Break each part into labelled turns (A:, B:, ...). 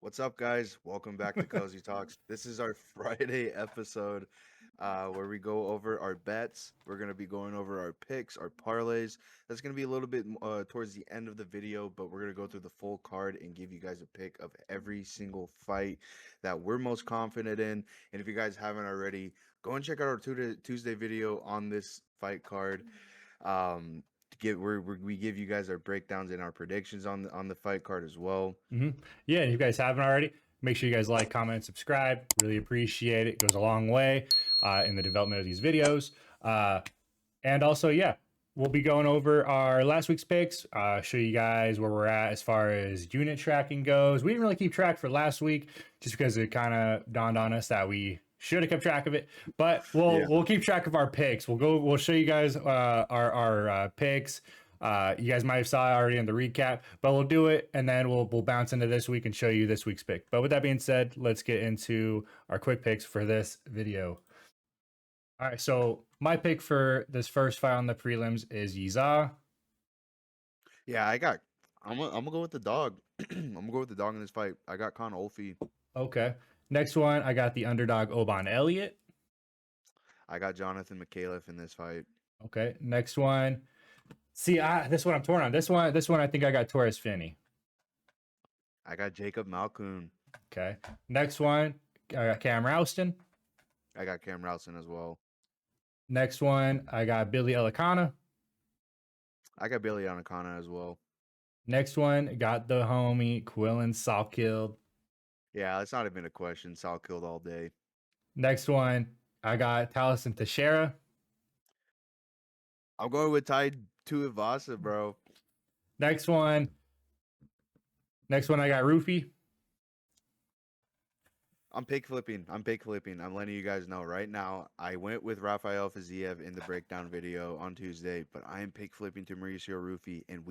A: What's up, guys? Welcome back to Cozy Talks. This is our Friday episode where we go over our bets. We're going to be going over our picks, our parlays. That's going to be a little bit towards the end of the video, but we're going to go through the full card and give you guys a pick of every single fight that we're most confident in. And if you guys haven't already, go and check out our Tuesday video on this fight card. We give you guys our breakdowns and our predictions on the fight card as well.
B: Yeah, and if you guys haven't already, make sure you guys like, comment, and subscribe. Really appreciate it. It goes a long way in the development of these videos. And also, yeah, we'll be going over our last week's picks, show you guys where we're at as far as unit tracking goes. We didn't really keep track for last week just because it kind of dawned on us that we should have kept track of it, but we'll keep track of our picks. We'll show you guys our picks. You guys might have saw it already in the recap, but we'll do it and then we'll bounce into this week and show you this week's pick. But with that being said, let's get into our quick picks for this video. All right, so my pick for this first fight on the prelims is U-ZAH.
A: Yeah, I'm gonna go with the dog. I'm gonna go with the dog in this fight. I got Con Olfi.
B: Okay. Next one, I got the underdog Oban Elliott.
A: I got Jonathan McAuliffe in this fight.
B: Okay. Next one. See, this one I'm torn on. This one I think I got Torres Finney.
A: I got Jacob Malkoon.
B: Okay. Next one, I got Cam Rouston.
A: I got Cam Rouston as well.
B: Next one, I got Billy Elikana.
A: I got Billy Anacana as well.
B: Next one, got the homie Quillen Salkilled.
A: Yeah, it's not even a question. Sal killed all day.
B: Next one, I got Taliesin Teixeira.
A: I'm going with Ty Tuivasa, bro.
B: Next one, I got Rufy.
A: I'm pick flipping. I'm letting you guys know right now. I went with Rafael Fiziev in the breakdown video on Tuesday, but I am pick flipping to Mauricio Rufy, and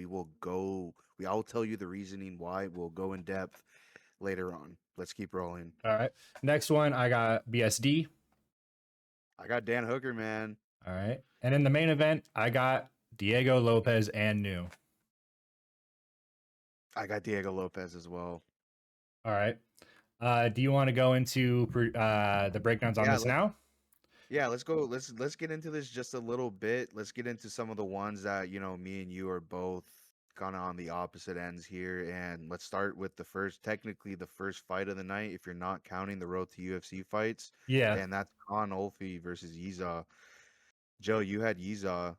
A: I'll tell you the reasoning why. We'll go in depth later on. Let's keep rolling.
B: All right. Next one, I got BSD.
A: I got Dan Hooker, man.
B: All right. And in the main event, I got Diego Lopez and New.
A: I got Diego Lopez as well.
B: All right. Do you want to go into the breakdowns on this now?
A: Yeah, let's go. Let's get into this just a little bit. Let's get into some of the ones that, me and you are both kind of on the opposite ends here. And let's start with technically the first fight of the night, if you're not counting the Road to UFC fights.
B: Yeah.
A: And that's Con Olfi versus U-ZAH. Joe, you had U-ZAH.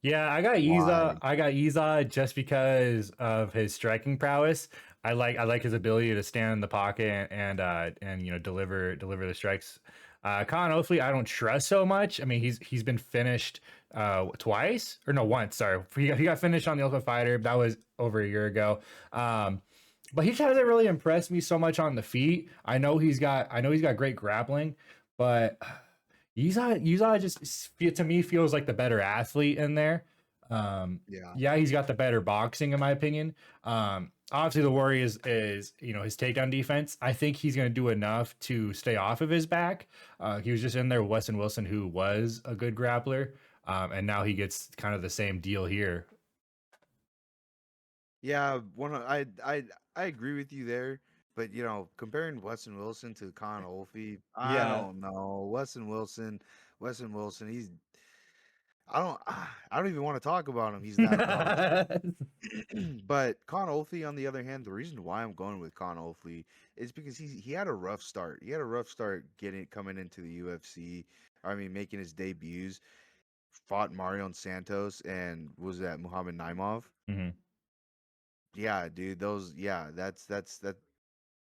B: Yeah, I got U-ZAH. I got U-ZAH just because of his striking prowess. I like his ability to stand in the pocket and deliver the strikes. Con Olfi, I don't trust so much. I mean, he's been finished once. Sorry, he got finished on the Ultimate Fighter. That was over a year ago. But he hasn't really impressed me so much on the feet. I know he's got great grappling, but U-ZAH just to me feels like the better athlete in there. Yeah, he's got the better boxing in my opinion. Obviously the worry is his takedown defense. I think he's going to do enough to stay off of his back. He was just in there with Weston Wilson, who was a good grappler, and now he gets kind of the same deal here.
A: Yeah, I agree with you there. But comparing Weston Wilson to Con Olfi, I don't know. Weston Wilson, he's I don't even want to talk about him. He's that But Con Olfi, on the other hand, the reason why I'm going with Con Olfi is because he had a rough start. He had a rough start coming into the UFC. I mean, making his debuts. Fought Marion Santos and was that Muhammad Naimov.
B: Mm-hmm.
A: Yeah, dude. Those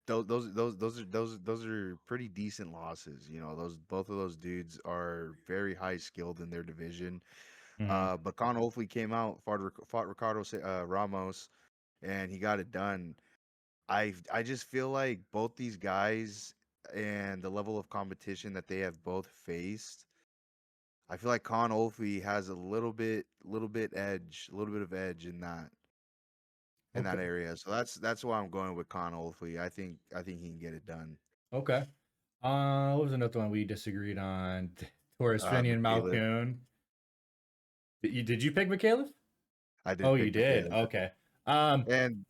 A: are pretty decent losses. Both of those dudes are very high skilled in their division.
B: Mm-hmm.
A: But Con Olfi came out, fought Ricardo Ramos, and he got it done. I just feel like both these guys and the level of competition that they have both faced, I feel like Con Olfi has a little bit of edge in that area. So that's why I'm going with Con Olfi. I think he can get it done.
B: Okay. What was another one we disagreed on? Torres Finney and Malkoon. Did you pick McAuliffe?
A: I did.
B: Oh, you did. Okay.
A: And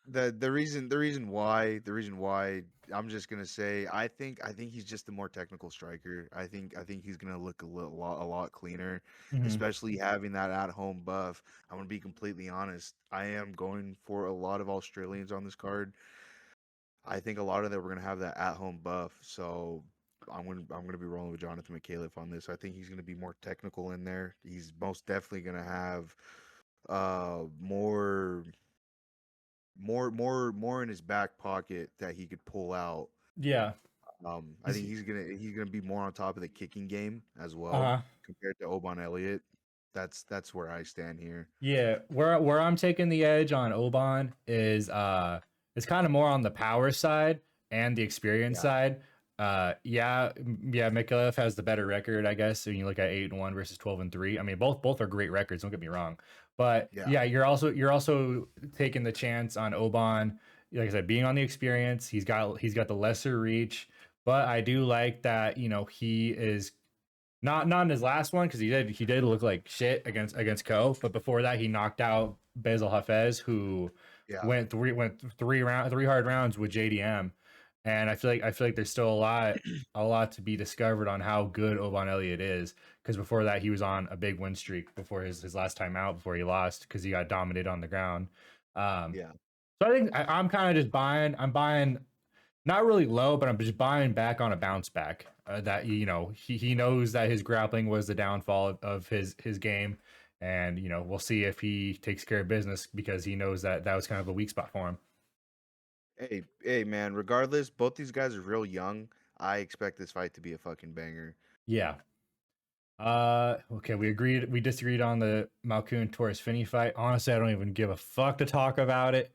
A: the reason why I'm just gonna say I think he's just the more technical striker. I think he's gonna look a lot cleaner,
B: Mhm.
A: especially having that at home buff. I'm gonna be completely honest. I am going for a lot of Australians on this card. I think a lot of them we're gonna have that at home buff. So I'm gonna be rolling with Jonathan McCaleb on this. I think he's gonna be more technical in there. He's most definitely gonna have more in his back pocket that he could pull out.
B: Yeah.
A: I
B: He's
A: think he's gonna be more on top of the kicking game as well
B: uh
A: compared to Oban Elliott. That's where I stand here.
B: Yeah, where I'm taking the edge on Oban is it's kind of more on the power side and the experience
A: Yeah,
B: side. Yeah, Mikhailov has the better record, I guess. When you look at 8-1 versus 12-3. I mean, both are great records. Don't get me wrong, but
A: yeah,
B: yeah, you're also taking the chance on Oban. Like I said, being on the experience, he's got the lesser reach, but I do like that. He is not in his last one because he did look like shit against Co. But before that, he knocked out Basil Hafez, who
A: yeah.
B: went three hard rounds with JDM, and I feel like there's still a lot to be discovered on how good Oban Elliott is because before that he was on a big win streak before his last time out before he lost because he got dominated on the ground. Um,
A: Yeah.
B: so I think I'm kind of just buying. I'm buying not really low, but I'm just buying back on a bounce back. That he knows that his grappling was the downfall of his game, and we'll see if he takes care of business because he knows that that was kind of a weak spot for him.
A: Hey, man. Regardless, both these guys are real young. I expect this fight to be a fucking banger.
B: Yeah. Okay, we disagreed on the Malkoun Torres Finney fight. Honestly, I don't even give a fuck to talk about it.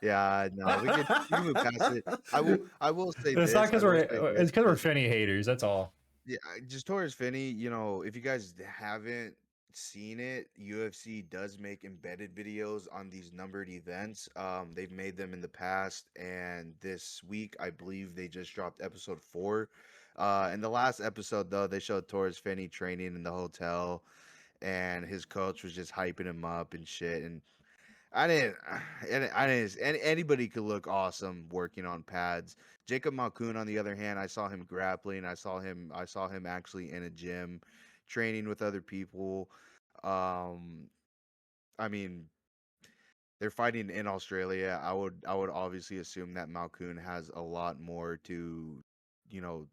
A: Yeah, no, we can move past it. I will say
B: It's not
A: this. I
B: because
A: will say this
B: we're
A: because
B: Finney haters. That's all.
A: yeah, just Torres Finney, if you guys haven't seen it, UFC does make embedded videos on these numbered events. They've made them in the past, and this week I believe they just dropped episode 4. In the last episode though, they showed Torres Finney training in the hotel, and his coach was just hyping him up and shit. And anybody could look awesome working on pads. Jacob Malkoun, on the other hand, I saw him grappling. I saw him actually in a gym, training with other people. Um, I mean, they're fighting in Australia. I would obviously assume that Malkoun has a lot more to, you know,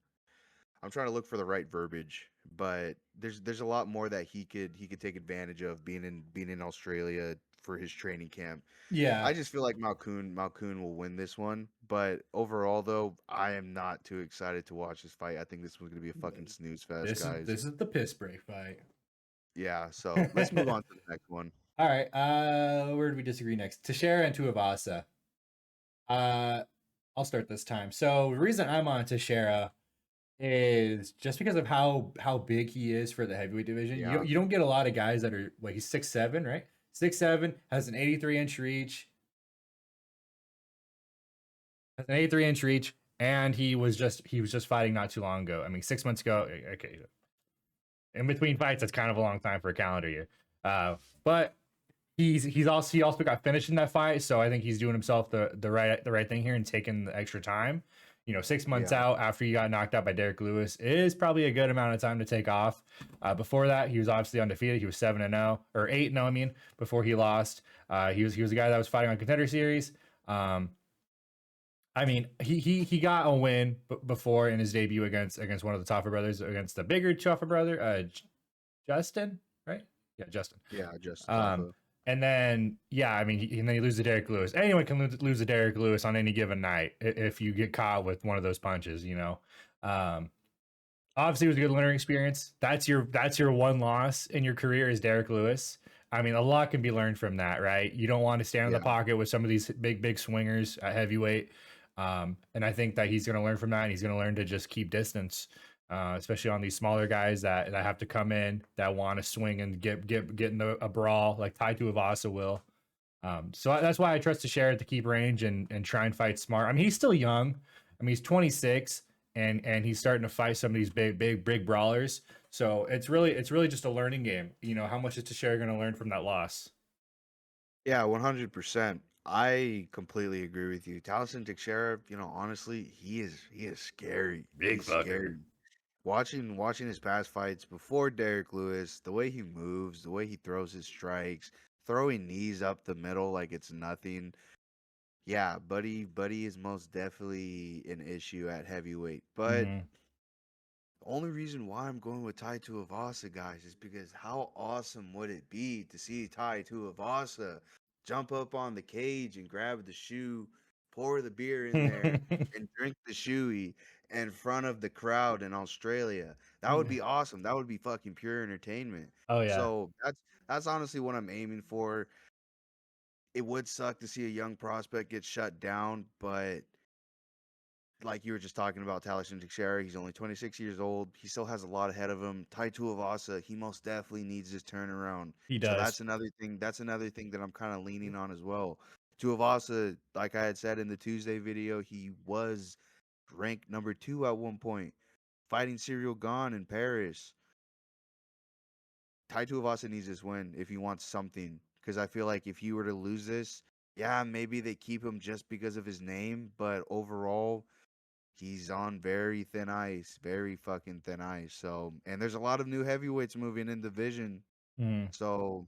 A: I'm trying to look for the right verbiage, but there's a lot more that he could take advantage of being in Australia for his training camp.
B: Yeah,
A: I just feel like Malkoun will win this one, but overall though, I am not too excited to watch this fight. I think this one's gonna be a fucking snooze fest,
B: this is
A: guys.
B: this is the piss break fight.
A: Yeah, so let's move on to the next one.
B: All right. Where do we disagree next? Teixeira and Tuivasa. Uh, I'll start this time. So the reason I'm on Teixeira is just because of how big he is for the heavyweight division. You
A: Yeah,
B: you don't get a lot of guys that are like he's 6'7", right? 6'7", has an 83-inch reach, and he was just fighting not too long ago. I mean, 6 months ago. Okay, in between fights, that's kind of a long time for a calendar year. But he also got finished in that fight, so I think he's doing himself the right thing here and taking the extra time. 6 months
A: yeah,
B: out after he got knocked out by Derek Lewis is probably a good amount of time to take off. Before that, he was obviously undefeated. He was 7-0 or 8-0. I mean, before he lost, he was a guy that was fighting on Contender Series. Um, I mean, he got a win before in his debut against one of the Toffa brothers, against the bigger Toffa brother, Justin, right? Yeah, Justin.
A: yeah. Justin
B: Um,
A: Taffa.
B: and then yeah, I mean, and then you lose to Derek Lewis. Anyone can lose to Derek Lewis on any given night if you get caught with one of those punches. Um, Obviously, it was a good learning experience. That's your one loss in your career is Derek Lewis. I mean, a lot can be learned from that, right? You don't want to stand in the
A: Yeah,
B: pocket with some of these big swingers at heavyweight. And I think that he's going to learn from that, and he's going to learn to just keep distance, especially on these smaller guys that have to come in that want to swing and get in a brawl like Tai Tuivasa will. So that's why I trust Teixeira to keep range and try and fight smart. I mean, he's still young. I mean, he's 26 and he's starting to fight some of these big brawlers. So it's really just a learning game. How much is Teixeira going to learn from that loss?
A: yeah, 100%. I completely agree with you. Taliesin Teixeira, honestly, he is scary.
B: Big
A: He's
B: fucker.
A: scary. Watching his past fights before Derek Lewis, the way he moves, the way he throws his strikes, throwing knees up the middle like it's nothing. Yeah, Buddy is most definitely an issue at heavyweight. But
B: Hmm.
A: only reason why I'm going with Tai Tuivasa, guys, is because how awesome would it be to see Tai Tuivasa jump up on the cage and grab the shoe, pour the beer in there, and drink the shoey in front of the crowd in Australia? That would be awesome. That would be fucking pure entertainment.
B: Oh yeah.
A: So that's honestly what I'm aiming for. It would suck to see a young prospect get shut down, but like you were just talking about Taliesin Teixeira, he's only 26 years old. He still has a lot ahead of him. Tai Tuivasa, he most definitely needs his turnaround.
B: He
A: So
B: does.
A: that's another thing. That's another thing that I'm kind of leaning on as well. Tuivasa, like I had said in the Tuesday video, he was ranked number 2 at one point, fighting Cyril Gane in Paris. Tai Tuivasa needs this win if he wants something. Because I feel like if he were to lose this, yeah, maybe they keep him just because of his name, but overall, he's on very thin ice, very fucking thin ice. So, and there's a lot of new heavyweights moving in division.
B: Mm,
A: So,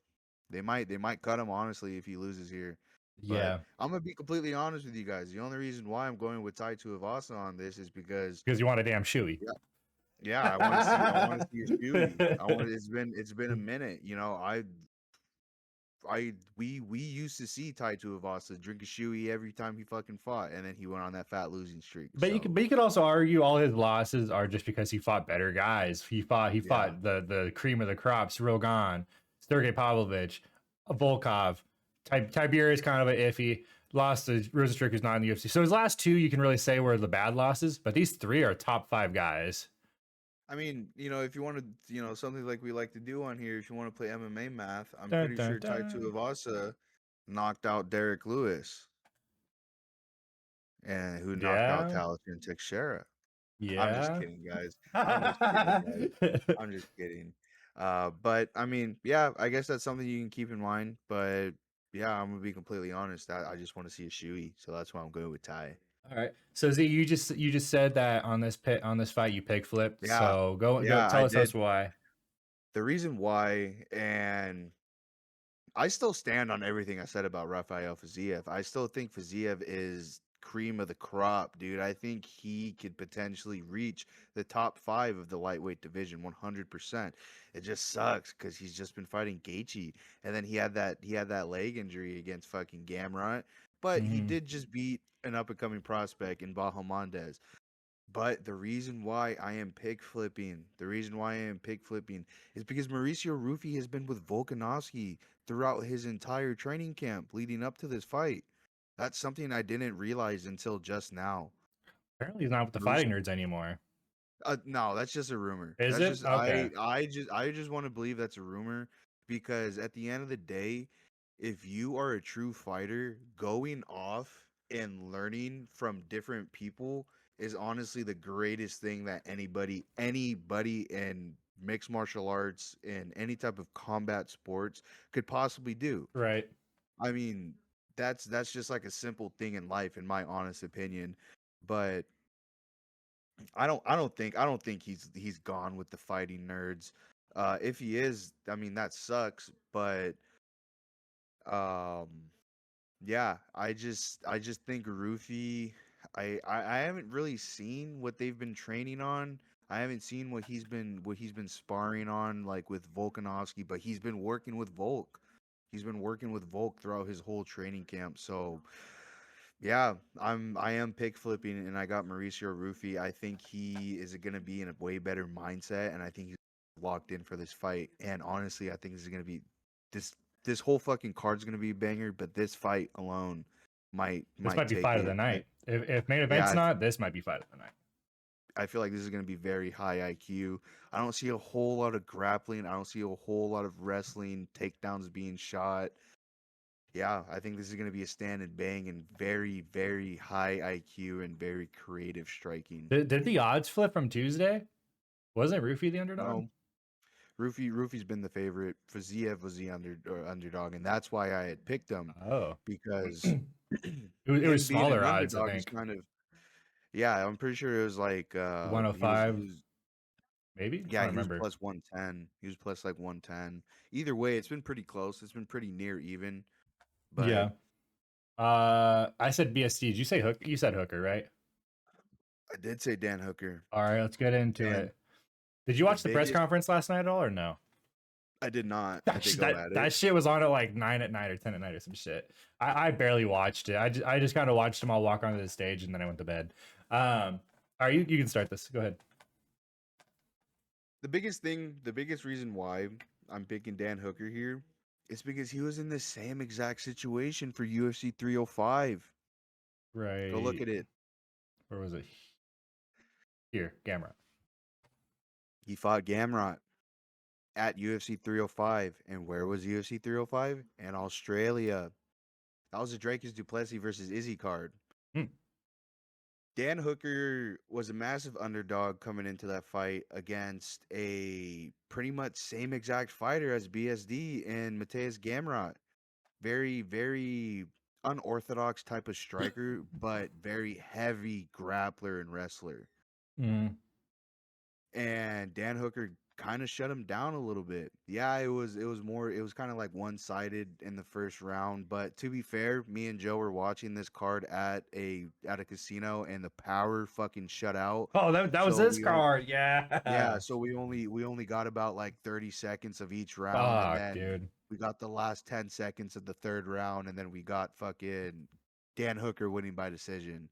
A: they might cut him honestly if he loses here. But
B: yeah,
A: I'm gonna be completely honest with you guys. The only reason why I'm going with Tai Tuivasa on this is because
B: because you want a damn shoey.
A: yeah, yeah, I want to see a shoey. I want it's been a minute. We used to see Tai Tuivasa drink a shoey every time he fucking fought, and then he went on that fat losing streak. So
B: But you could also argue all his losses are just because he fought better guys. He
A: yeah.
B: fought the cream of the crop, Rogan, Sergey Pavlovich, Volkov. Tiberius kind of an iffy. Lost to Rosenstruck, who's not in the UFC. So his last two you can really say were the bad losses, but these three are top five guys.
A: I mean, if you want to, something like we like to do on here, if you want to play MMA math, I'm
B: Dun,
A: pretty
B: dun,
A: sure Tai
B: dun.
A: Tuivasa knocked out Derek Lewis and who knocked out
B: Yeah,
A: Taliesin Teixeira. I'm just
B: yeah.
A: kidding, guys. I'm just kidding, guys. I'm just kidding. But I mean, yeah, I guess that's something you can keep in mind. But yeah, I'm gonna be completely honest. I just want to see a shoey, so that's why I'm going with Ty.
B: All right. So Z, you just said that on this fight you pig flipped.
A: Yeah,
B: So go
A: yeah, I
B: tell us
A: did.
B: why.
A: The reason why, and I still stand on everything I said about Rafael Fiziev. I still think Fiziev is cream of the crop, dude. I think he could potentially reach the top 5 of the lightweight division 100%. It just sucks cuz he's just been fighting Gaethje, and then he had that leg injury against fucking Gamrot, but he
B: Hmm.
A: did just beat an up and coming prospect in Bahamondes. But the reason why I am pig flipping is because Mauricio Rufy has been with Volkanovski throughout his entire training camp leading up to this fight. That's something I didn't realize until just now.
B: Apparently he's not with the fighting
A: Mauricio
B: nerds anymore.
A: No, that's just a rumor.
B: Is
A: That's
B: it?
A: just
B: Okay.
A: I just want to believe that's a rumor because at the end of the day, if you are a true fighter, going off and learning from different people is honestly the greatest thing that anybody in mixed martial arts and any type of combat sports could possibly do.
B: Right.
A: I mean, that's just like a simple thing in life in my honest opinion. But I don't think he's gone with the fighting nerds. If he is, I mean that sucks, but um yeah, I just think Rufi I haven't really seen what they've been training on. I haven't seen what he's been sparring on like with Volkanovski, but he's been working with Volk. He's been working with Volk throughout his whole training camp. So yeah, I am pick flipping, and I got Mauricio Rufy. I think he is going to be in a way better mindset, and I think he's locked in for this fight. And honestly, I think this is going to be this this whole fucking card's going to be a banger, but this fight alone might
B: This
A: might
B: might be
A: take
B: fight of the
A: it.
B: night. If main
A: Yeah,
B: event's not, this might be fight of the night.
A: I feel like this is going to be very high IQ. I don't see a whole lot of grappling. I don't see a whole lot of wrestling, takedowns being shot. Yeah, I think this is going to be a stand and bang and very, very high IQ and very creative striking.
B: Did the odds flip from Tuesday? Wasn't Roofy the underdog?
A: No, Roofy's been the favorite. Faziev was the underdog, and that's why I had picked him
B: Oh,
A: because
B: it was
A: him being
B: smaller
A: an
B: odds, I
A: underdog is
B: think.
A: kind of yeah. I'm pretty sure it was like he
B: 105,
A: was
B: maybe. I
A: yeah
B: don't
A: he was
B: remember.
A: plus 110. He was plus like 110. Either way, it's been pretty close. It's been pretty near even, but
B: Yeah. I said BSD. Did you say Hook? You said Hooker, right?
A: I did say Dan Hooker,
B: All right, let's get into
A: and
B: it. Did you
A: the
B: watch the press
A: biggest
B: conference last night at all, or no?
A: I did not.
B: That
A: Did they
B: sh-
A: go
B: that
A: at it?
B: that shit was on at like 9 at night or 10 at night or some shit. I barely watched it. I just kind of watched them all walk onto the stage and then I went to bed. All right, you can start this. Go ahead.
A: The biggest reason why I'm picking Dan Hooker here is because he was in the same exact situation for UFC 305. Go look
B: Right.
A: at it.
B: Where was it? Here, Gamera.
A: He fought Gamrot at UFC 305. And where was UFC 305? In Australia. That was a Dracus Duplessis versus Izzy card.
B: Hmm.
A: Dan Hooker was a massive underdog coming into that fight against a pretty much same exact fighter as BSD and Mateus Gamrot. Very, very unorthodox type of striker, but very heavy grappler and wrestler.
B: Mm.
A: And Dan Hooker kind of shut him down a little bit. Yeah, it was kind of like one-sided in the first round, but to be fair, me and Joe were watching this card at a casino and the power fucking shut out.
B: Oh, that was
A: So
B: this
A: we all
B: card.
A: yeah,
B: Yeah.
A: so we only got about like 30 seconds of each round, and
B: Fuck,
A: then
B: dude.
A: we got the last 10 seconds of the third round, and then we got fucking Dan Hooker winning by decision.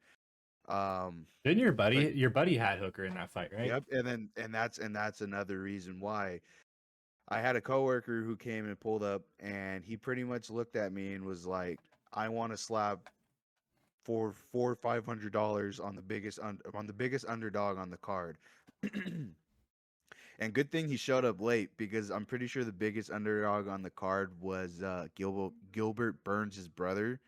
A: Um,
B: Didn't
A: but
B: your buddy had Hooker in that fight, right?
A: yep, and that's another reason why I had a coworker who came and pulled up, and he pretty much looked at me and was like, "I want to slap for $500 on the biggest underdog on the card." And good thing he showed up late because I'm pretty sure the biggest underdog on the card was Gilbert Burns' brother,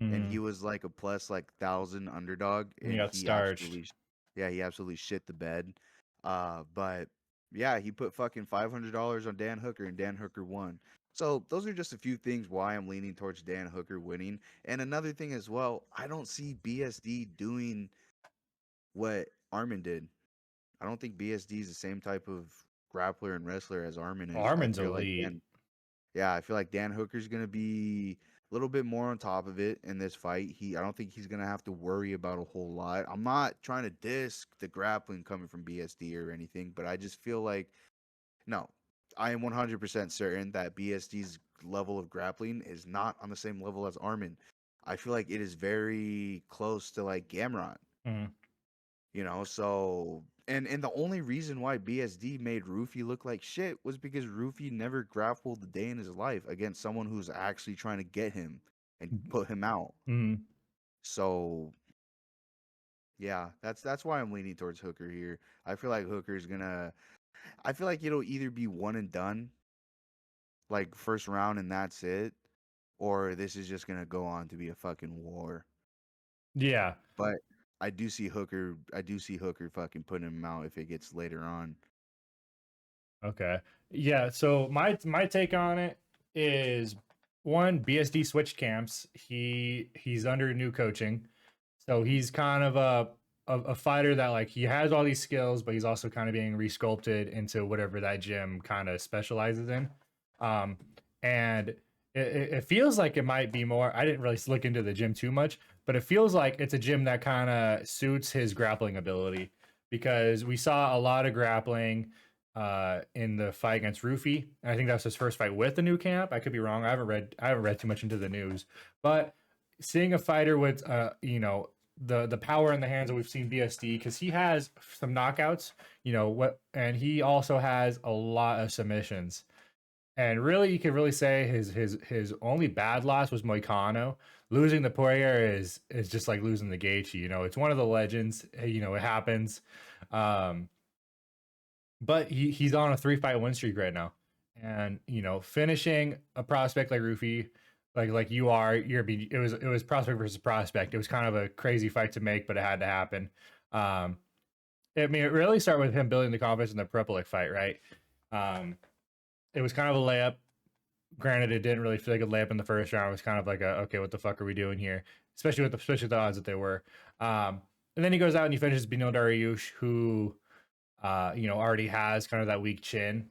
A: and he
B: Mm.
A: was like a plus like 1,000 underdog,
B: And he
A: and
B: got
A: he
B: starched.
A: absolutely, yeah, he absolutely shit the bed. But yeah, he put fucking $500 on Dan Hooker, and Dan Hooker won. So those are just a few things why I'm leaning towards Dan Hooker winning. And another thing as well, I don't see BSD doing what Armin did. I don't think BSD is the same type of grappler and wrestler as Armin is. I
B: Armin's
A: feel like
B: elite.
A: yeah, I feel like Dan Hooker's gonna be a little bit more on top of it in this fight. I don't think he's gonna have to worry about a whole lot. I'm not trying to diss the grappling coming from BSD or anything, but I just feel like no, I am 100% certain that BSD's level of grappling is not on the same level as Armin. I feel like it is very close to like Gamrot.
B: Mm.
A: So and the only reason why BSD made Rufy look like shit was because Rufy never grappled a day in his life against someone who's actually trying to get him and put him out.
B: Mm.
A: So yeah, that's why I'm leaning towards Hooker here. I feel like it'll either be one and done, like first round and that's it, or this is just gonna go on to be a fucking war.
B: Yeah.
A: But I do see Hooker fucking putting him out if it gets later on.
B: Okay. Yeah. So my take on it is one, BSD switched camps. He's under new coaching, so he's kind of a fighter that like he has all these skills, but he's also kind of being resculpted into whatever that gym kind of specializes in. Um, and it feels like it might be more. I didn't really look into the gym too much, but it feels like it's a gym that kind of suits his grappling ability because we saw a lot of grappling in the fight against Rufy. And I think that was his first fight with the new camp. I could be wrong. I haven't read too much into the news, but seeing a fighter with the power in the hands that we've seen BSD because he has some knockouts, and he also has a lot of submissions. And really, you could really say his only bad loss was Moicano. Losing the Poirier is just like losing the Gaethje. It's one of the legends. It happens. Um, but he's on a 3-fight win streak right now, and finishing a prospect like Rufy, like you are, it was prospect versus prospect. It was kind of a crazy fight to make, but it had to happen. I mean, it really started with him building the confidence in the Prepelic fight, right? It was kind of a layup. Granted, it didn't really feel like a layup in the first round. It was kind of like a okay, what the fuck are we doing here? Especially with the odds that they were. And then he goes out and he finishes Beneil Dariush, who already has kind of that weak chin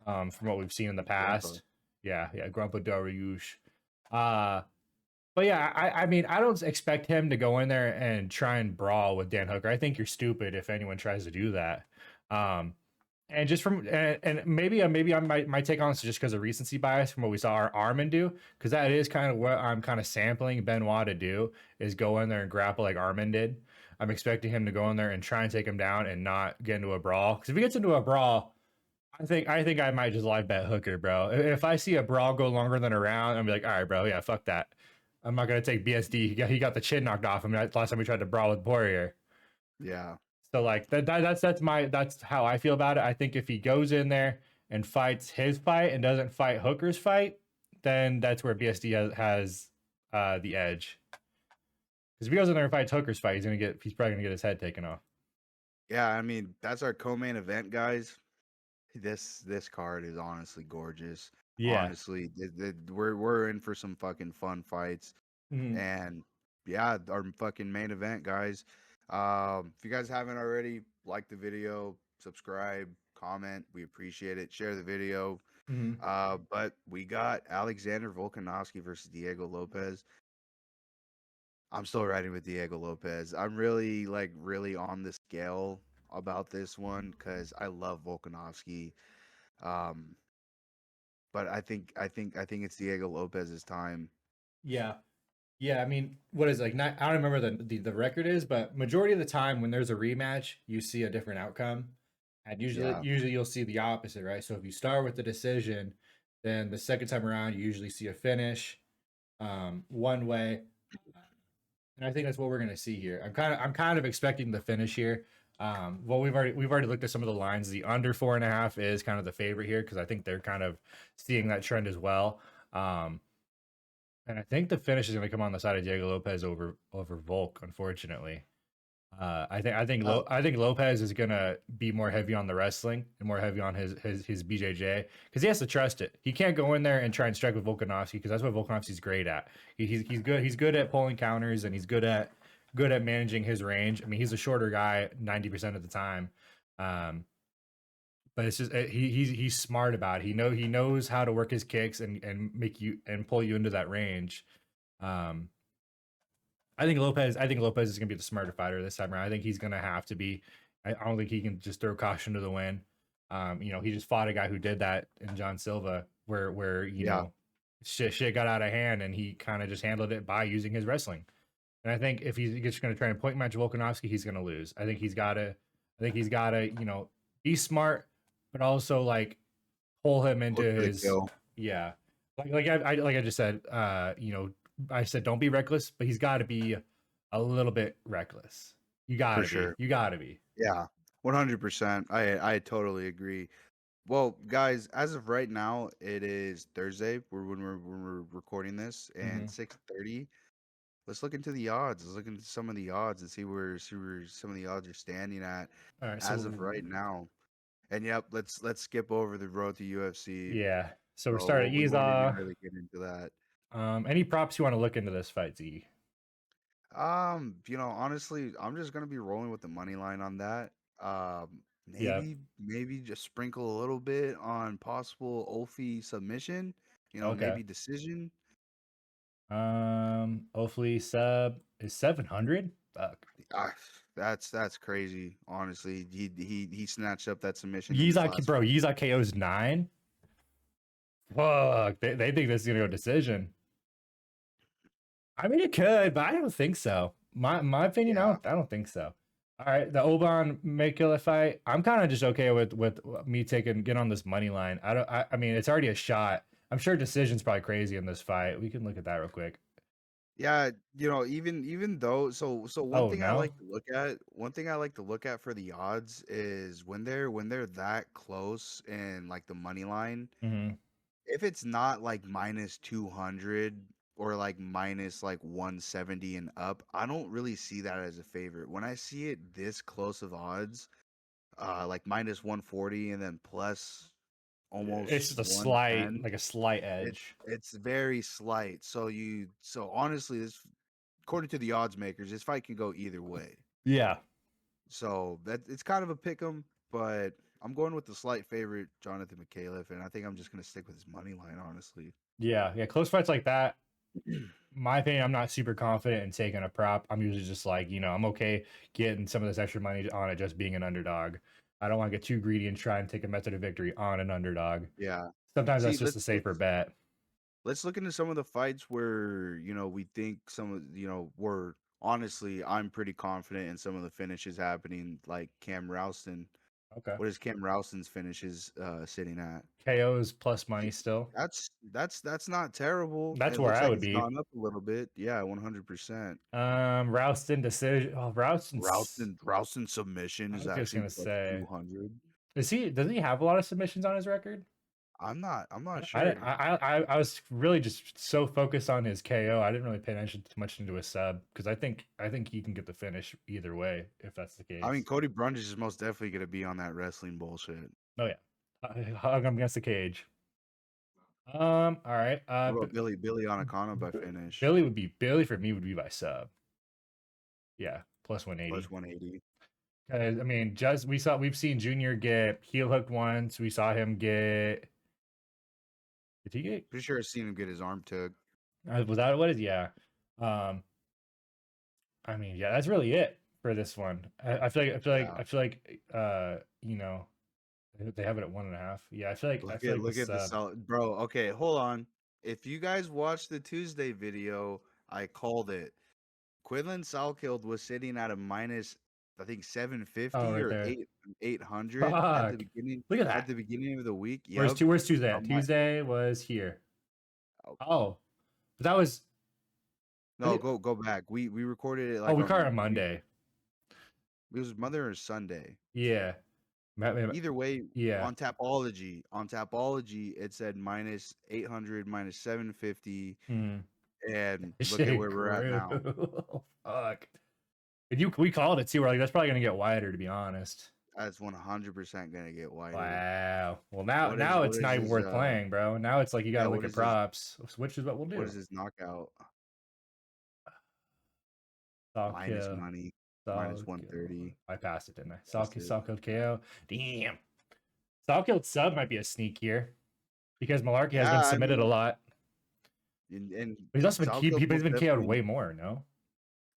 B: from what we've seen in the
A: Grandpa.
B: past. Yeah, Grandpa Dariush. Uh, but yeah, I mean, I don't expect him to go in there and try and brawl with Dan Hooker. I think you're stupid if anyone tries to do that. Um, and just from and maybe I might take on this just because of recency bias from what we saw our Armin do, because that is kind of what I'm kind of sampling Benoit to do is go in there and grapple like Armin did. I'm expecting him to go in there and try and take him down and not get into a brawl. Because if he gets into a brawl, I think I might just live bet Hooker, bro. If I see a brawl go longer than a round, I'm be like, all right, bro, yeah, fuck that. I'm not gonna take BSD. He got the chin knocked off him last time we tried to brawl with Poirier.
A: Yeah.
B: So like that's how I feel about it. I think if he goes in there and fights his fight and doesn't fight Hooker's fight, then that's where BSD has the edge. Because if he goes in there and fights Hooker's fight, he's probably gonna get his head taken off.
A: Yeah, I mean, that's our co-main event, guys. This card is honestly gorgeous.
B: Yeah.
A: Honestly, we're in for some fucking fun fights.
B: Mhm.
A: And yeah, our fucking main event, guys. If you guys haven't already, like the video, subscribe, comment. We appreciate it. Share the video.
B: Mhm.
A: But we got Alexander Volkanovski versus Diego Lopez. I'm still riding with Diego Lopez. I'm really really on the scale about this one because I love Volkanovski. Um, but I think it's Diego Lopez's time.
B: Yeah. Yeah, I mean, what is like not I don't remember the record is, but majority of the time when there's a rematch, you see a different outcome. And usually
A: Yeah,
B: usually you'll see the opposite, right? So if you start with the decision, then the second time around you usually see a finish one way. And I think that's what we're gonna see here. I'm kind of expecting the finish here. Well, we've already looked at some of the lines. The under 4.5 is kind of the favorite here because I think they're kind of seeing that trend as well. Um, and I think the finish is going to come on the side of Diego Lopez over Volk. Unfortunately,
A: uh,
B: I think Lopez is going to be more heavy on the wrestling and more heavy on his BJJ because he has to trust it. He can't go in there and try and strike with Volkanovski because that's what Volkanovski's great at. He's good. He's good at pulling counters and he's good at managing his range. I mean, he's a shorter guy 90% of the time. Um, but it's just he's smart about it. He knows how to work his kicks and make you and pull you into that range. Um, I think Lopez is gonna be the smarter fighter this time around. I think he's gonna have to be. I don't think he can just throw caution to the wind. He just fought a guy who did that in John Silva, where
A: yeah,
B: shit got out of hand and he kind of just handled it by using his wrestling. And I think if he's just gonna try and point match Volkanovski, he's gonna lose. I think he's gotta be smart, but also like pull him into
A: look for the
B: his
A: kill
B: yeah. Like I just said, I said don't be reckless, but he's got to be a little bit reckless. You got
A: for
B: to be.
A: sure.
B: You got to be.
A: Yeah, 100%. I totally agree. Well, guys, as of right now, it is Thursday. When we're recording this, and
B: Hmm.
A: 6:30. Let's look into the odds. Let's look into some of the odds and see where some of the odds are standing at
B: All right.
A: as of right now. And yep, let's skip over the road to UFC.
B: Yeah. So we're
A: So
B: starting
A: we won't even
B: U-ZAH.
A: really get into that.
B: Any props you want to look into this fight, Z?
A: Honestly, I'm just gonna be rolling with the money line on that.
B: Yeah.
A: Maybe just sprinkle a little bit on possible Olfi submission.
B: Okay.
A: Maybe decision.
B: Hopefully sub is 700. Fuck.
A: Ah, that's crazy. Honestly, he snatched up that submission in his
B: U-ZAH,
A: last
B: bro.
A: fight.
B: U-ZAH KO's 9. Fuck. They think this is gonna go decision. I mean, it could, but I don't think so. My opinion,
A: Yeah,
B: I don't think so. All right, the Oban Makila fight. I'm kind of just okay with me get on this money line. I mean, it's already a shot. I'm sure decision's probably crazy in this fight. We can look at that real quick.
A: yeah. Even though one
B: Oh
A: thing I
B: no.
A: like to look at for the odds is when they're that close in like the money line.
B: Hmm.
A: If it's not like minus 200 or like minus like 170 and up, I don't really see that as a favorite. When I see it this close of odds, like minus 140 and then plus almost
B: It's just like
A: 110.
B: a slight
A: It
B: edge.
A: it's very slight. So honestly, this according to the odds makers, this fight can go either way.
B: Yeah.
A: So that it's kind of a pick 'em, but I'm going with the slight favorite, Jonathan McCaleb, and I think I'm just gonna stick with his money line, honestly.
B: Yeah. Yeah. Close fights like that. My opinion, I'm not super confident in taking a prop. I'm usually just like, I'm okay getting some of this extra money on it just being an underdog. I don't want to get too greedy and try and take a method of victory on an underdog.
A: Yeah.
B: Sometimes
A: See,
B: that's just a safer bet.
A: let's look into some of the fights where we think some of were honestly I'm pretty confident in some of the finishes happening, like Cam Rouston.
B: Okay.
A: What is Cam Rouston's finishes sitting at?
B: KO's plus money still.
A: That's not terrible.
B: That's
A: It
B: where
A: looks
B: I
A: like
B: would
A: it's
B: be.
A: gone up a little bit. Yeah, 100%.
B: Rouston decision. Oh, Rouston's.
A: Rouston submission
B: I
A: is
B: was just
A: actually
B: gonna
A: plus
B: say,
A: 200.
B: does he have a lot of submissions on his record?
A: I'm not
B: I
A: sure.
B: I was really just so focused on his KO. I didn't really pay attention too much into his sub because I think he can get the finish either way if that's the
A: I mean,
B: case.
A: Cody Brundage is most definitely going to be on that wrestling bullshit.
B: Oh yeah, hug him against the cage. All right.
A: What about Billy Anacona by finish?
B: Billy for me would be by sub. Yeah, plus 180.
A: Plus 180.
B: I mean, we've seen Junior get heel hooked once. We saw him get. Did he get?
A: Pretty sure I've seen him get his arm took.
B: Was that what it is? Yeah. Um, I mean, yeah, that's really it for this one. I feel like they have it at 1.5. Yeah, I feel like the
A: Look at the
B: sub.
A: solid, bro. Okay, hold on. If you guys watched the Tuesday video, I called it. Quinlan Salkild was sitting at a minus, I think
B: Oh,
A: 750
B: right
A: or
B: there.
A: 800
B: Fuck. Look at
A: at
B: that.
A: the beginning of the week.
B: Where's
A: Yep.
B: Where's Tuesday at?
A: I'm like,
B: Tuesday was here.
A: oh,
B: Oh, but that was. I
A: no,
B: think.
A: go back. We recorded it
B: Oh,
A: like
B: we caught it
A: on
B: on Monday.
A: it was Mother or Sunday.
B: Yeah.
A: Either way,
B: Yeah.
A: on Tapology, it said minus 800, minus 750,
B: Mm.
A: and look at
B: Shit
A: where we're at
B: grew.
A: now.
B: Fuck. And we called it too. We're like, that's probably gonna get wider, to be honest.
A: That's 100% gonna get wider.
B: Wow. Well, now
A: What
B: it's
A: is
B: not even
A: his
B: worth playing, bro. Now it's like you
A: yeah,
B: gotta look at props, which is what we'll
A: what
B: do.
A: is his knockout? Minus
B: Salkill,
A: money, minus
B: Salkill.
A: 130.
B: I passed it, didn't I?
A: That's it.
B: Salkill KO. Damn. Salkill sub might be a sneak here because Malarkey has been
A: Yeah, I
B: submitted a
A: mean,
B: lot.
A: and
B: But he's also been
A: Salkild
B: he's
A: most
B: been KO'd
A: definitely
B: way more. No.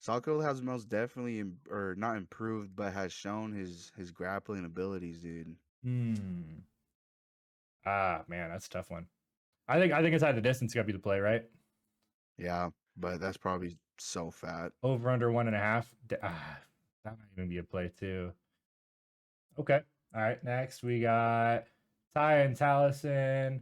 A: Salkild has most definitely or not improved, but has shown his grappling abilities, dude.
B: Hmm. Ah, man, that's a tough one. I think inside the distance got to be the play, right?
A: Yeah, but that's probably so fat.
B: Over under 1.5. That might even be a play too. Okay. All right. Next we got Ty and Taliesin.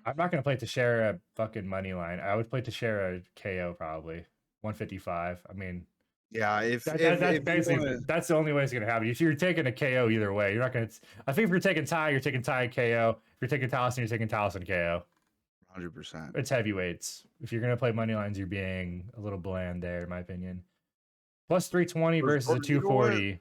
B: I'm not gonna play Teixeira fucking money line. I would play Teixeira KO probably 155. I mean,
A: Yeah,
B: that's
A: if you
B: basically
A: wanna,
B: that's the only way it's gonna happen. If you're taking a KO either way, you're not gonna. I think if you're taking Ty, you're taking Ty KO. If you're taking Taliesin, you're taking Taliesin KO.
A: 100%.
B: It's heavyweights. If you're gonna play money lines, you're being a little bland there, in my opinion. Plus 320 versus a
A: Or you know what?
B: 240.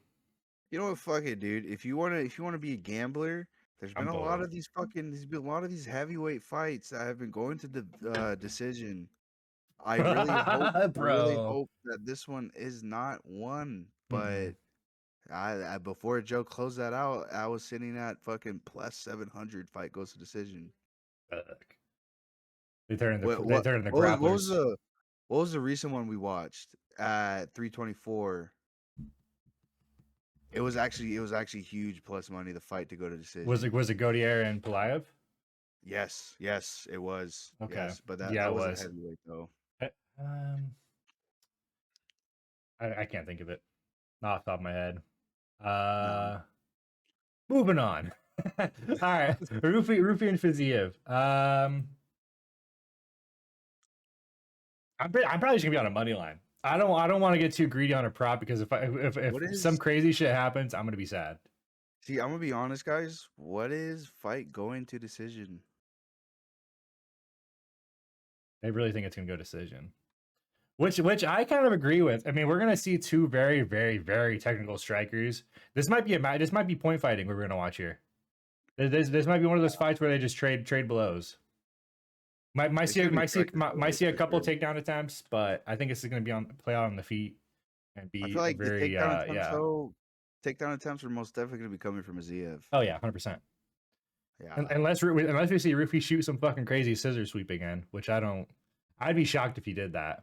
A: You know what? Fuck it, dude. If you wanna be a gambler, there's been
B: I'm
A: a lot
B: both.
A: of there's been a lot of these heavyweight fights that have been going to the decision. I really
B: Bro.
A: hope that this one is not one. But
B: Mm-mm.
A: I before Joe closed that out, I was sitting at fucking plus 700. Fight goes to decision.
B: Fuck. They turn into
A: What
B: they
A: what
B: turn into
A: what was
B: grapplers.
A: the recent one we watched at 324? It was actually huge plus money, the fight to go to decision.
B: Was it Godier and Pelayev?
A: Yes, it was.
B: Okay.
A: Yes, but that
B: Yeah,
A: that
B: it
A: wasn't
B: was.
A: heavyweight though.
B: Uh, Um, I can't think of it. Not off the top of my head.
A: No.
B: Moving on. All right, Rufi and Fiziev. I'm probably just gonna be on a money line. I don't want to get too greedy on a prop because if
A: What
B: some
A: is
B: crazy shit happens, I'm gonna be sad.
A: See, I'm gonna be honest, guys. What is fight going to decision?
B: I really think it's gonna go decision. Which I kind of agree with. I mean, we're gonna see two very, very, very technical strikers. This might be point fighting we're gonna watch here. This might be one of those fights where they just trade blows. Might
A: It's
B: see
A: gonna be
B: might
A: spectacular
B: see a
A: for
B: couple
A: sure.
B: takedown attempts, but I think it's going to be on play out on the feet and
A: I
B: be
A: feel
B: a
A: like the
B: very
A: takedown attempts
B: yeah.
A: though, takedown attempts are most definitely gonna be coming from Aziev.
B: Oh yeah, 100%.
A: Yeah.
B: Unless we see Rufy shoot some fucking crazy scissor sweep again, which I don't. I'd be shocked if he did that.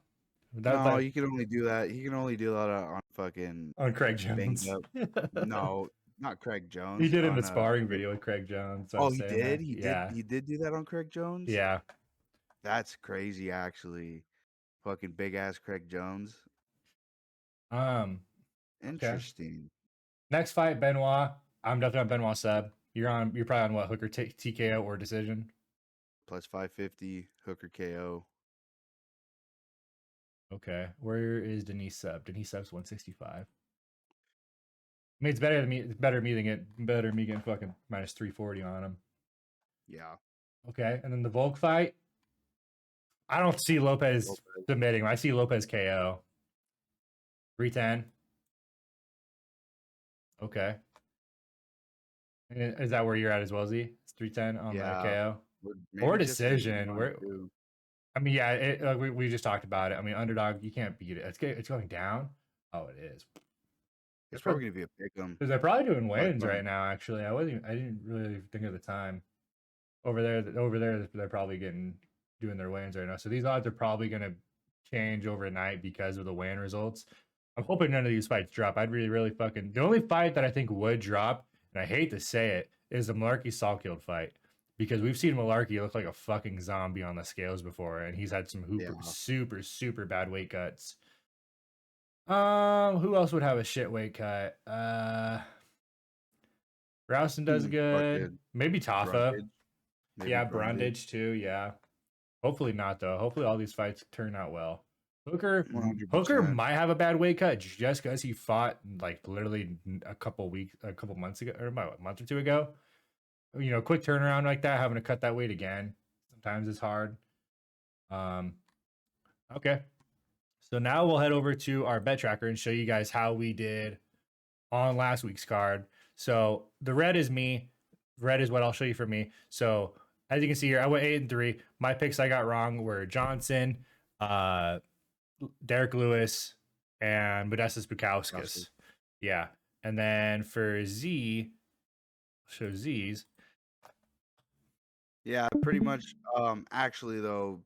A: No,
B: That
A: you can only do that. He can only do that on fucking
B: on Craig
A: banged
B: Jones.
A: up. No, not Craig
B: He
A: Jones.
B: did in the
A: On
B: sparring video with Craig Jones. So I
A: oh,
B: was
A: he
B: saying
A: did.
B: that. Yeah,
A: He did do that on Craig Jones.
B: yeah.
A: That's crazy, actually. Fucking big ass Craig Jones.
B: Um. Okay.
A: Interesting.
B: Next fight, Benoit. I'm definitely on Benoit sub. You're on. You're probably on what Hooker TKO or decision.
A: Plus 550 Hooker KO.
B: Okay. Where is Denise sub? Denise sub's 165. I mean, it's better than me. It's better me than better me getting fucking minus 340 on him.
A: Yeah.
B: Okay, and then the Volk fight. I don't see Lopez submitting. I see Lopez KO. 310. Okay. Is that where you're at as well, Z? It's 310 on the
A: Yeah.
B: KO or
A: Maybe just a
B: decision.
A: one,
B: Where
A: too.
B: I mean, yeah, we just talked about it. I mean, underdog, you can't beat it. It's going down. Oh, it is.
A: It's probably gonna be a pick 'em.
B: Because they're probably doing
A: But
B: wins right now. Actually, I didn't really think of the time over there. They're probably doing their wins right now. So these odds are probably going to change overnight because of the weigh-in results. I'm hoping none of these fights drop. I'd really fucking. The only fight that I think would drop, and I hate to say it, is the Malarkey Salkfield fight. Because we've seen Malarkey look like a fucking zombie on the scales before, and he's had some super bad weight cuts. Who else would have a shit weight cut? Rouston does good. Maybe Tafa.
A: Brundage. Maybe
B: Yeah, Brundage too. Yeah. Hopefully not though. Hopefully all these fights turn out well. Hooker
A: 100%.
B: might have a bad weight cut just because he fought like literally a couple months ago, or about a month or two ago. You know, quick turnaround like that, having to cut that weight again. Sometimes it's hard. Okay. So now we'll head over to our bet tracker and show you guys how we did on last week's card. So the red is me. Red is what I'll show you for me. So as you can see here, I went 8-3. My picks I got wrong were Johnson, Derek Lewis, and Modestas Bukauskas. Yeah. And then for Z, I'll show Z's.
A: Yeah, pretty much. Actually, though,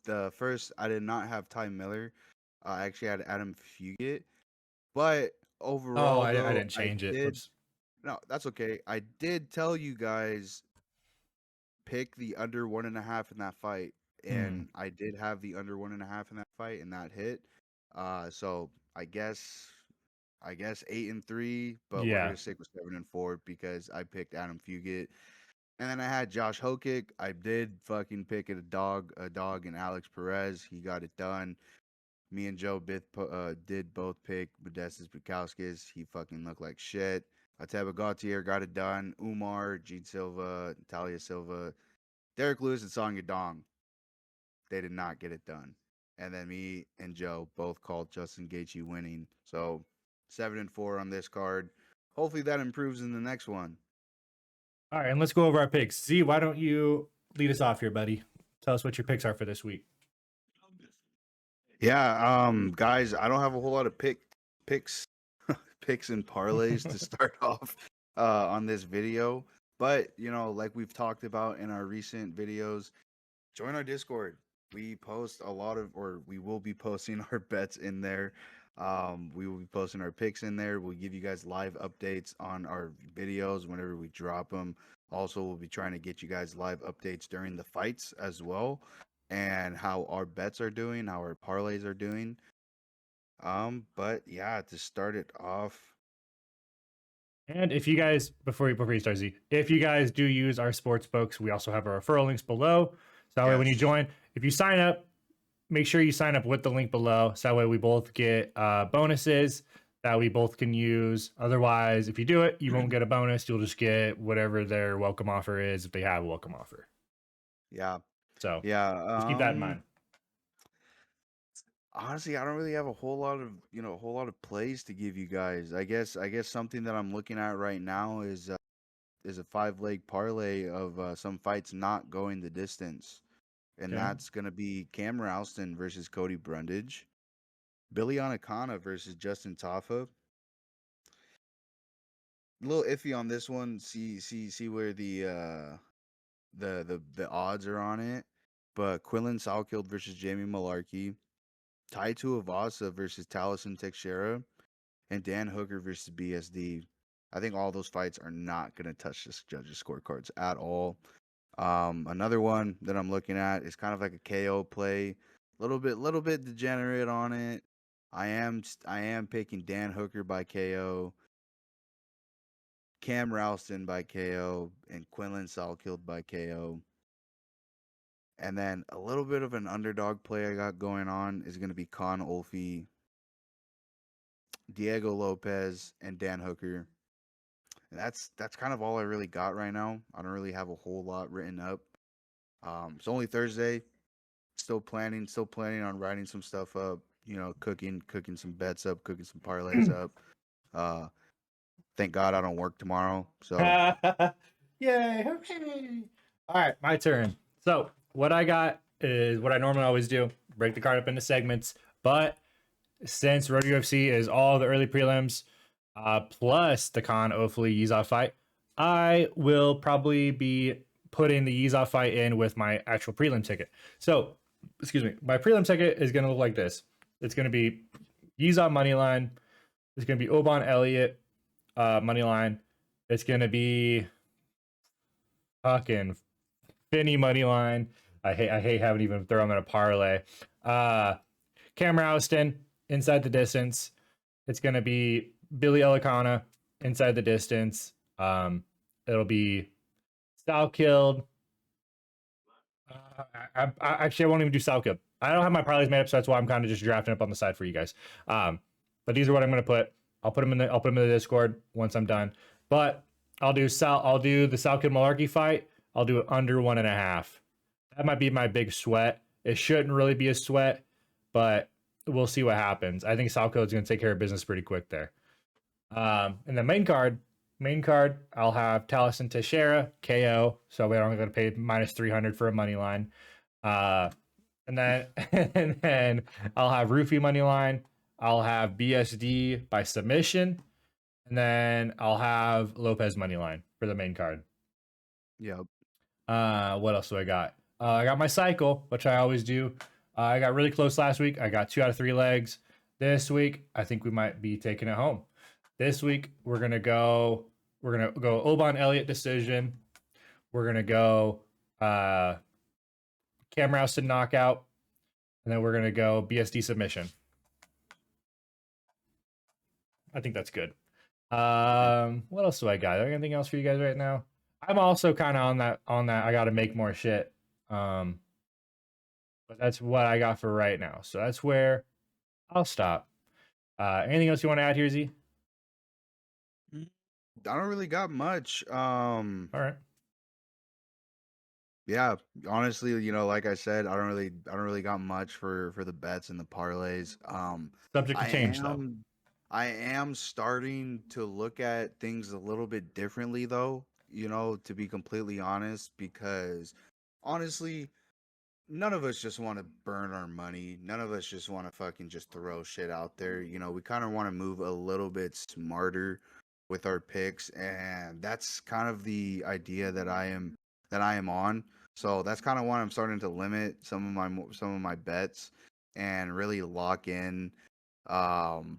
A: the first I did not have Ty Miller. I actually had Adam Fugit, but overall,
B: I
A: though,
B: didn't change it. Oops.
A: No, that's okay. I did tell you guys pick the under 1.5 in that fight, and I did have the under 1.5 in that fight, and that hit. So I guess 8-3, but we're gonna stick with 7-4 because I picked Adam Fugit. And then I had Josh Hokic. I did fucking pick a dog in Alex Perez. He got it done. Me and Joe did both pick Modestas Bukauskas. He fucking looked like shit. Ateba Gautier got it done. Umar, Gene Silva, Talia Silva, Derek Lewis, and Song Yadong. They did not get it done. And then me and Joe both called Justin Gaethje winning. So 7-4 on this card. Hopefully that improves in the next one.
B: All right, and let's go over our picks. Z, why don't you lead us off here, buddy? Tell us what your picks are for this week.
A: Yeah, guys, I don't have a whole lot of picks and parlays to start off on this video, but you know, like we've talked about in our recent videos, join our Discord. We post a lot of, or we will be posting our bets in there. We will be posting our picks in there. We'll give you guys live updates on our videos whenever we drop them. Also, we'll be trying to get you guys live updates during the fights as well, and how our bets are doing, how our parlays are doing. But yeah, to start it off.
B: And if you guys, before you start, Z, if you guys do use our sports books, we also have our referral links below. So that way, when you join, if you sign up, make sure you sign up with the link below. So that way, we both get bonuses that we both can use. Otherwise, if you do it, you won't get a bonus. You'll just get whatever their welcome offer is if they have a welcome offer.
A: Yeah.
B: So
A: yeah,
B: just keep that in mind.
A: Honestly, I don't really have a whole lot of plays to give you guys. I guess something that I'm looking at right now is is a 5 leg parlay of some fights not going the distance, and
B: Okay.
A: that's gonna be Cam Ralston versus Cody Brundage, Billy Anacana versus Justin Tafa. A little iffy on this one. See where the odds are on it. But Quillen Salkild versus Jamie Malarkey, Tai Tuivasa versus Taliesin Teixeira, and Dan Hooker versus BSD. I think all those fights are not going to touch this judges' scorecards at all. Another one that I'm looking at is kind of like a KO play, little bit degenerate on it. I am picking Dan Hooker by KO, Cam Ralston by KO, and Quinlan Salkild by KO. And then a little bit of an underdog play I got going on is going to be Con Olfi, Diego Lopez, and Dan Hooker. And that's kind of all I really got right now. I don't really have a whole lot written up. It's only Thursday. Still planning on writing some stuff up. You know, cooking some bets up, cooking some parlays up. Uh, thank God I don't work tomorrow. So
B: Yay! Hooray! All right, my turn. So what I got is what I normally always do: break the card up into segments. But since Road UFC is all the early prelims, plus the Khan Ofli U-ZAH fight, I will probably be putting the U-ZAH fight in with my actual prelim ticket. So, excuse me, my prelim ticket is going to look like this. It's going to be U-ZAH money line. It's going to be Oban Elliott money line. It's going to be fucking Finney money line. I hate having even throw them in a parlay. Cam Rowston inside the distance. It's going to be Billy Elicana inside the distance. It'll be Sal Killed. Actually, I won't even do Sal Killed. I don't have my parlays made up, so that's why I'm kind of just drafting up on the side for you guys. But these are what I'm going to put. I'll put them in the Discord once I'm done. But I'll do the Sal Killed Malarkey fight. I'll do it under 1.5. That might be my big sweat. It shouldn't really be a sweat, but we'll see what happens. I think Salco's going to take care of business pretty quick there. And the main card, I'll have Taliesin Teixeira KO, so we're only going to pay minus 300 for a money line. And then and then I'll have Roofy money line. I'll have BSD by submission, and then I'll have Lopez money line for the main card.
A: yep.
B: What else do I got? I got my cycle, which I always do. I got really close last week. I got 2 out of 3 legs. This week, I think we might be taking it home. This week, we're gonna go Oban Elliott decision. We're gonna go Cam Rouston knockout, and then we're gonna go BSD submission. I think that's good. What else do I got? Anything else for you guys right now? I'm also kind of on that. I got to make more shit. But that's what I got for right now. So that's where I'll stop. Anything else you want to add here, Z?
A: I don't really got much.
B: All right.
A: Yeah, honestly, like I said, I don't really got much for the bets and the parlays.
B: Subject to
A: I
B: change, though.
A: I am starting to look at things a little bit differently though, to be completely honest, because honestly, none of us just want to burn our money. None of us just want to fucking just throw shit out there. We kind of want to move a little bit smarter with our picks, and that's kind of the idea that I am on. So that's kind of why I'm starting to limit some of my bets and really lock in um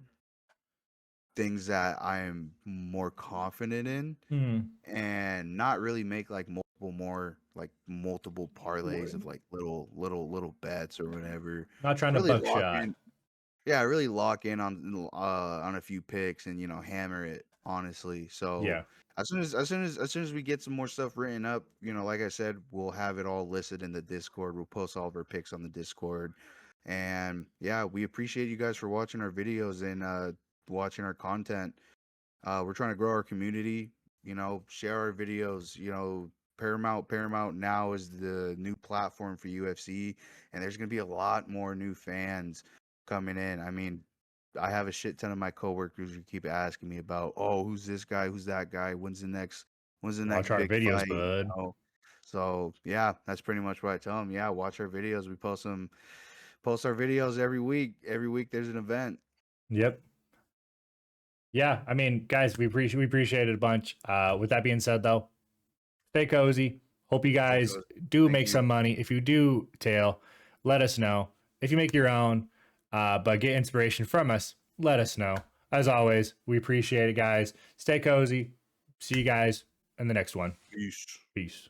A: things that I'm more confident in, and not really make like multiple parlays of like little bets or whatever.
B: Not trying to
A: Really lock
B: buckshot.
A: in. Yeah, really lock in on a few picks and hammer it honestly. So
B: Yeah.
A: as soon as we get some more stuff written up, like I said, we'll have it all listed in the Discord. We'll post all of our picks on the Discord. And yeah, we appreciate you guys for watching our videos and watching our content. We're trying to grow our community, share our videos, Paramount now is the new platform for UFC, and there's going to be a lot more new fans coming in. I mean, I have a shit ton of my coworkers who keep asking me about, oh, who's this guy? Who's that guy? When's When's the next
B: Watch our
A: big
B: videos,
A: fight?
B: bud.
A: So yeah, that's pretty much what I tell them. Yeah, watch our videos. We post our videos every week. Every week there's an event.
B: Yep. Yeah, I mean, guys, we appreciate it a bunch. With that being said, though, stay cozy. Hope you
A: Stay
B: guys
A: cozy.
B: do
A: Thank
B: make
A: you.
B: some money. If you do tail, let us know. If you make your own, but get inspiration from us, let us know. As always, we appreciate it, guys. Stay cozy. See you guys in the next one.
A: Peace.
B: Peace.